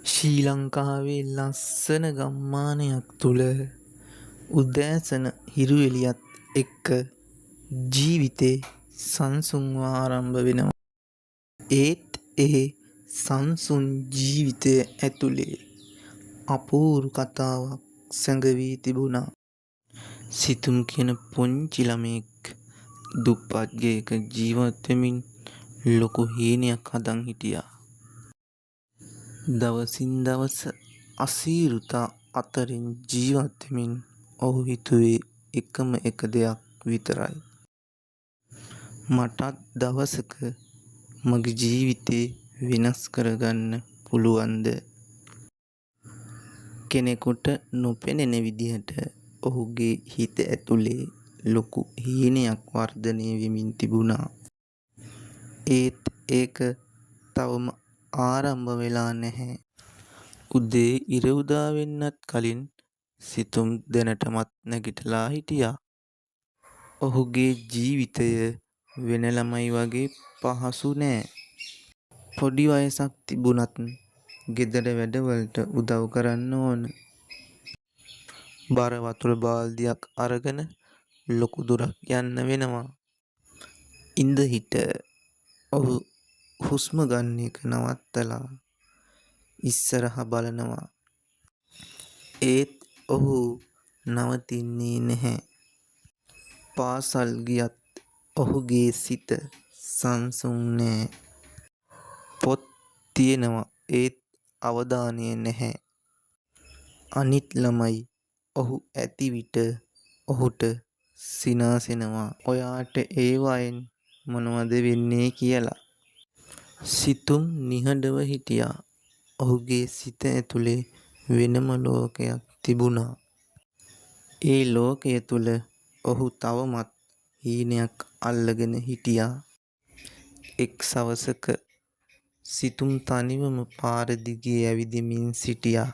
ශ්‍රී ලංකාවේ ලස්සන ගම්මානයක් තුළ උදෑසන හිරු එළියත් එක්ක ජීවිතේ සංසුන්ව ආරම්භ වෙනවා. ඒත් ඒ සංසුන් ජීවිතය ඇතුලේ අපූරු කතාවක් සැඟවී තිබුණා. සිතුම් කියන පුංචි ළමයෙක් දුප්පත් ගෙයක ජීවත් වෙමින් ලොකු හීනයක් හදන් හිටියා. දවසින් දවස අසීරුතා අතරින් ජීවත් වෙමින් ඔහු හිතුවේ එකම එක දෙයක් විතරයි. මටත් දවසක මගේ ජීවිතේ වෙනස් කරගන්න පුළුවන්ද? කෙනෙකුට නොපෙනෙන විදිහට ඔහුගේ හිත ඇතුලේ ලොකු හීනයක් වර්ධනය වෙමින් තිබුණා. ඒත් ඒක තවම ආරම්භ වෙලා නැහැ. උදේ ඉර උදා වෙන්නත් කලින් සිතුම් දැනටමත් නැගිටලා හිටියා. ඔහුගේ ජීවිතය වෙන ළමයි වගේ පහසු නෑ. පොඩි වයසක් තිබුණත් ගෙදර වැඩවලට උදව් කරන්න ඕන. බර වතුර බාල්දියක් අරගෙන ලොකු දුරක් යන්න වෙනවා. ඉඳ හිට ඔහු හුස්ම ගන්න එක නවත්තලා ඉස්සරහා බලනවා. ඒත් ඔහු නවතින්නේ නැහැ. පාසල් ගියත් ඔහුගේ සිත සංසුන් නෑ. පොත් තියෙනවා ඒත් අවධානය නැහැ. අනිත් ළමයි ඔහු ඇති විට ඔහුට සිනාසෙනවා. ඔයාට ඒවයින් මොනවද වෙන්නේ කියලා. සිතුම් නිහඬව හිටියා. ඔහුගේ සිත ඇතුලේ වෙනම ලෝකයක් තිබුණා. ඒ ලෝකය තුල ඔහු තවමත් හීනයක් අල්ලගෙන හිටියා. එක් සවසක සිතුම් තනිවම පාර දිගේ ඇවිදිමින් සිටියා.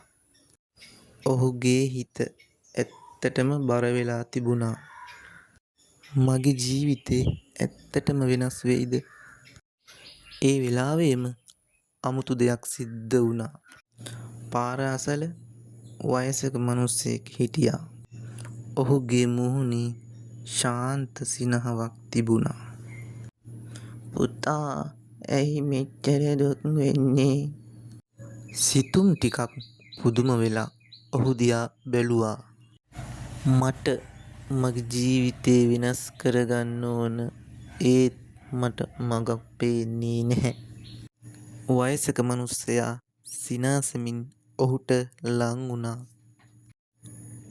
ඔහුගේ හිත ඇත්තටම බර වෙලා තිබුණා. මගේ ජීවිතේ ඇත්තටම වෙනස් වෙයිද? ඒ වෙලාවෙම අමුතු දෙයක් සිද්ධ වුණා. පාර අසල වයසක මිනිහෙක් හිටියා. ඔහුගේ මුහුණේ ශාන්ත සිනහවක් තිබුණා. පුතා ඇයි මෙච්චර දුක් වෙන්නේ? සිතුම් ටිකක් පුදුම වෙලා ඔහු දිහා බැලුවා. මට මගේ ජීවිතේ වෙනස් කරගන්න ඕන. ඒත් මට මගක් පේන්නේ නැහැ. වයසක මිනිහයා සිනාසෙමින් ඔහුට ලං වුණා.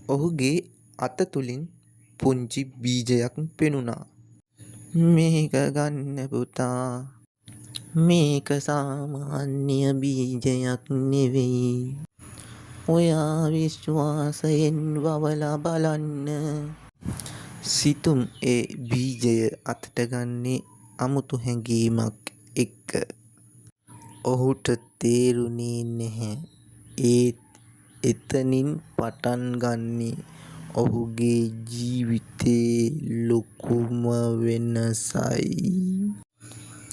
ඔහුගේ අත තුලින් පුංචි බීජයක් පෙනුණා. මේක ගන්න පුතා. මේක සාමාන්‍ය බීජයක් නෙවෙයි. ඔයා විශ්වාසයෙන් වවලා බලන්න. සිතුම් ඒ බීජය අතට ගන්නේ අමුතු හැඟීමක් එක්ක. ඔහුට තේරුණේ නැහැ. ඒත් එතනින් පටන් ගන්නේ ඔහුගේ ජීවිතේ ලොකුම වෙනසයි.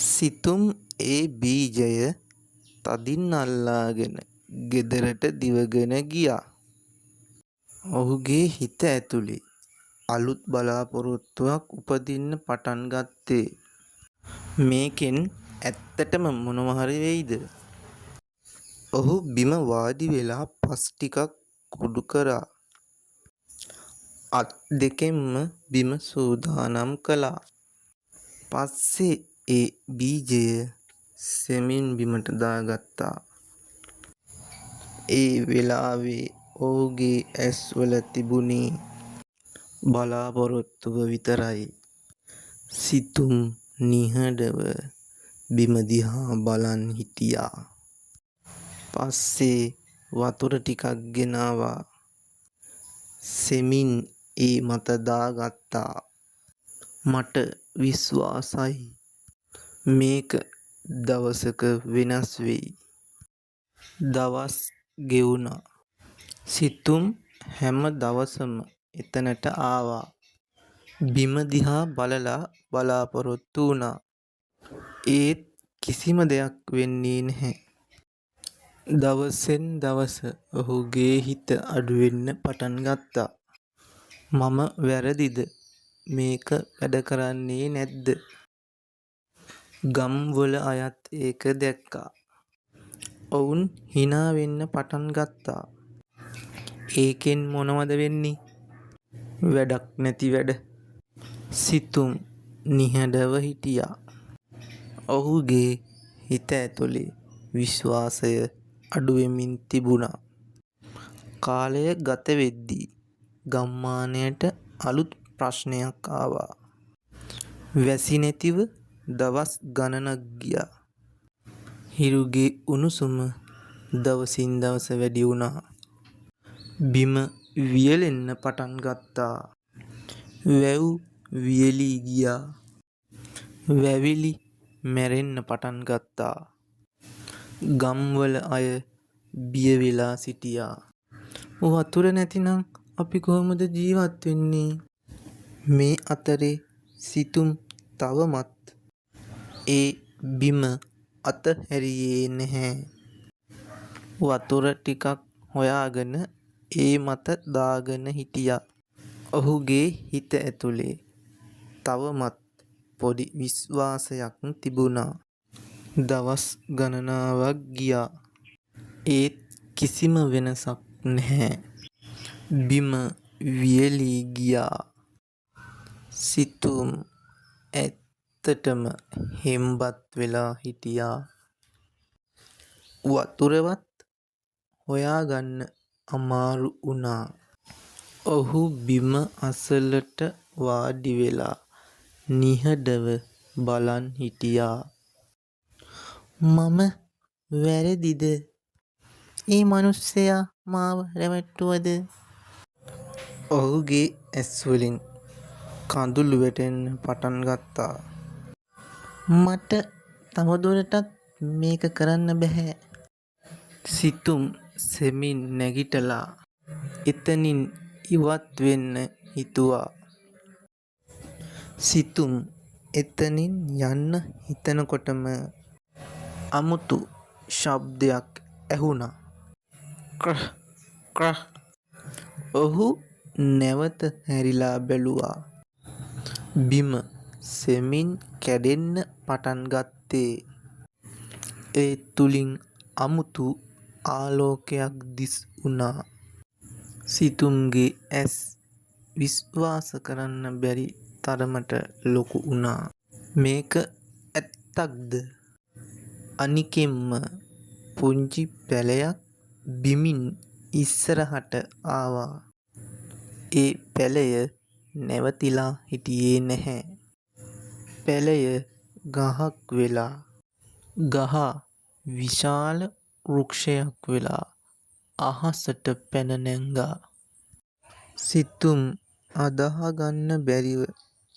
සිතුම් ඒ බීජය තදින් අල්ලාගෙන ගෙදරට දිවගෙන ගියා. ඔහුගේ හිත ඇතුලේ අලුත් බලාපොරොත්තුවක් උපදින්න පටන් ගත්තේ. මේකෙන් ඇත්තටම මොනව හරි වෙයිද? ඔහු බිම වාඩි වෙලා පස් ටිකක් කුඩු කරා. අත් දෙකෙන්ම බිම සූදානම් කළා. පස්සේ ඒ බීජය සෙමින් බිමට දාගත්තා. ඒ වෙලාවේ ඔහුගේ ඇස්වල තිබුණේ බලාපොරොත්තුව විතරයි. සිතුම් නිහඬව බිම දිහා බලන් හිටියා. පස්සේ වතුර ටිකක් ගෙනාවා. සෙමින් ඒ මත දාගත්තා. මට විශ්වාසයි මේක දවසක වෙනස් වෙයි. දවස් ගෙවුණා. සිතුම් හැම දවසම එතනට ආවා. බිම දිහා බලලා බලාපොරොත්තු වුණා. ඒත් කිසිම දෙයක් වෙන්නේ නැහැ. දවසෙන් දවස ඔහුගේ හිත අඩුවෙන්න පටන් ගත්තා. මම වැරදිද? මේක වැඩ කරන්නේ නැද්ද? ගම්වල අයත් ඒක දැක්කා. ඔවුන් හිනා වෙන්න පටන් ගත්තා. ඒකෙන් මොනවද වෙන්නේ? වැඩක් නැති වැඩ. සිතුම් නිහඬව හිටියා. ඔහුගේ හිත ඇතුලේ විශ්වාසය අඩුවෙමින් තිබුණා. කාලය ගත වෙද්දී ගම්මානයට අලුත් ප්‍රශ්නයක් ආවා. වැසි නැතිව දවස් ගණනක් ගියා. හිරුගේ උණුසුම දවසින් දවස වැඩි වුණා. බිම වියලෙන්න පටන් ගත්තා. වැව් වියලී ගියා. වැවිලි මැරෙන්න පටන් ගත්තා. ගම්වල අය බිය වෙලා සිටියා. වතුර නැතිනම් අපි කොහොමද ජීවත් වෙන්නේ? මේ අතරේ සිතුම් තවමත් ඒ බිම අතහැරියේ නැහැ. වතුර ටිකක් හොයාගෙන ඒ මත දාගෙන හිටියා. ඔහුගේ හිත ඇතුලේ තවමත් පොඩි විශ්වාසයක් තිබුණා. දවස් ගණනාවක් ගියා. ඒත් කිසිම වෙනසක් නැහැ. බිම වියලී ගියා. සිතුම් ඇත්තටම හෙම්බත් වෙලා හිටියා. වතුරවත් හොයාගන්න අමාරු වුණා. ඔහු බිම අසලට වාඩි වෙලා නිහඬව බලන් හිටියා. මම වැරදිද? ඒ මනුස්සයා මාව රැවට්ටුවද? ඔහුගේ ඇස්වලින් කඳුළු වැටෙන්න පටන් ගත්තා. මට තවදුරටත් මේක කරන්න බැහැ. සිතුම් සෙමින් නැගිටලා එතනින් ඉවත් වෙන්න හිතුවා. සිතුම් එතනින් යන්න හිතනකොටම අමුතු ශබ්දයක් ඇහුණා. ක්‍රහ් ක්‍රහ්. ඔහු නැවත හැරිලා බැලුවා. බිම සෙමින් කැඩෙන්න පටන් ගත්තේ. ඒ තුලින් අමුතු ආලෝකයක් දිස් වුණා. සිතුම්ගේ ඇස් විශ්වාස කරන්න බැරි තරමට ලොකු වුණා. මේක ඇත්තක්ද? අනිකෙන්ම පුංචි පැලයක් බිමින් ඉස්සරහට ආවා. ඒ පැලය නැවතිලා හිටියේ නැහැ. පැලය ගහක් වෙලා, ගහ විශාල වෘක්ෂයක් වෙලා අහසට පැන නැංගා. සිතුම් අදහගන්න බැරිව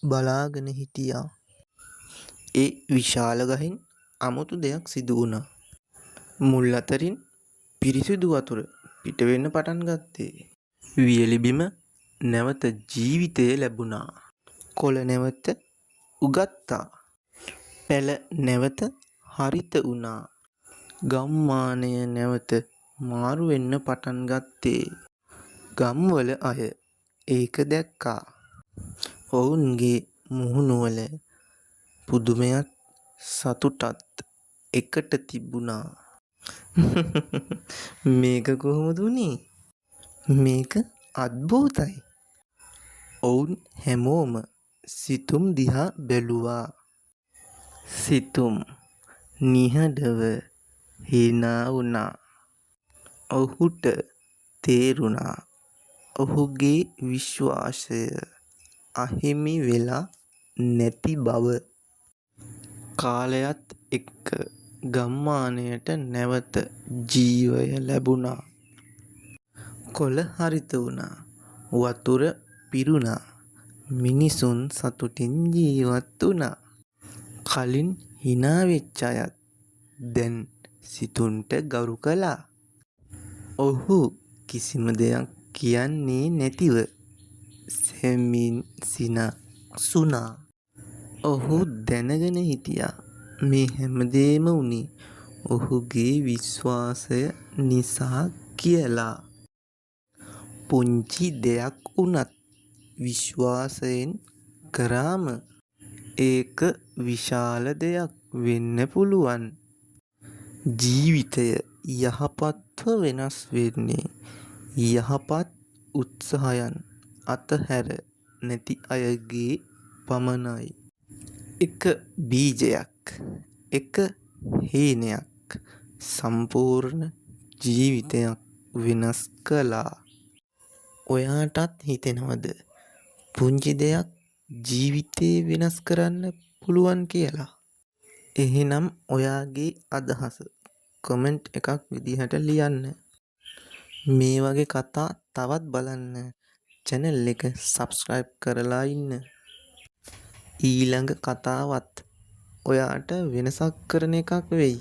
බලාගෙන හිටියා. ඒ විශාල ගහෙන් අමුතු දෙයක් සිදු වුණා. මුල් අතරින් පිරිසිදු වතුර පිට වෙන්න පටන් ගත්තේ. වියලි බිම නැවත ජීවිතය ලැබුණා. කොළ නැවත උගත්තා. පැල නැවත හරිත වුණා. ගම්මානය නැවත මාරු වෙන්න පටන් ගත්තේ. ගම්වල අය ඒක දැක්කා. ඔවුන්ගේ මුහුණුවල පුදුමයත් සතුටත් එකට තිබුණා. මේක කොහොමද වුනේ? මේක අද්භූතයි. ඔවුන් හැමෝම සිතුම් දිහා බැලුවා. සිතුම් නිහඬව hina වුණා. ඔහුට තේරුණා ඔහුගේ විශ්වාසය අහිමි වෙලා නැති බව. කාලයත් එක්ක ගම්මානයට නැවත ජීවය ලැබුණා. කොළ හරිත වුණා. වතුර පිරුණා. මිනිසුන් සතුටින් ජීවත් වුණා. කලින් hina වෙච්ච අයත් දැන් සිතුම්ට ගරු කළා. ඔහු කිසිම දෙයක් කියන්නේ නැතිව සෙමින් සිනහසුණා. ඔහු දැනගෙන හිටියා මේ හැමදේම වුනේ ඔහුගේ විශ්වාසය නිසා කියලා. පුංචි දෙයක් වුණත් විශ්වාසයෙන් කරාම ඒක විශාල දෙයක් වෙන්න පුළුවන්. ජීවිතය යහපත්ව වෙනස් වෙන්නේ යහපත් උත්සාහයන් අතහැර නැති අයගේ පමණයි. එක බීජයක් එක හීනයක් සම්පූර්ණ ජීවිතයක් වෙනස් කළා. ඔයාටත් හිතෙනවද පුංචි දෙයක් ජීවිතේ වෙනස් කරන්න පුළුවන් කියලා? එහෙනම් ඔයාගේ අදහස කමෙන්ට් එකක් විදිහට ලියන්න. මේ වගේ කතා තවත් බලන්න channel එක subscribe කරලා ඉන්න. ඊළඟ කතාවත් ඔයාට වෙනසක් කරන එකක් වෙයි.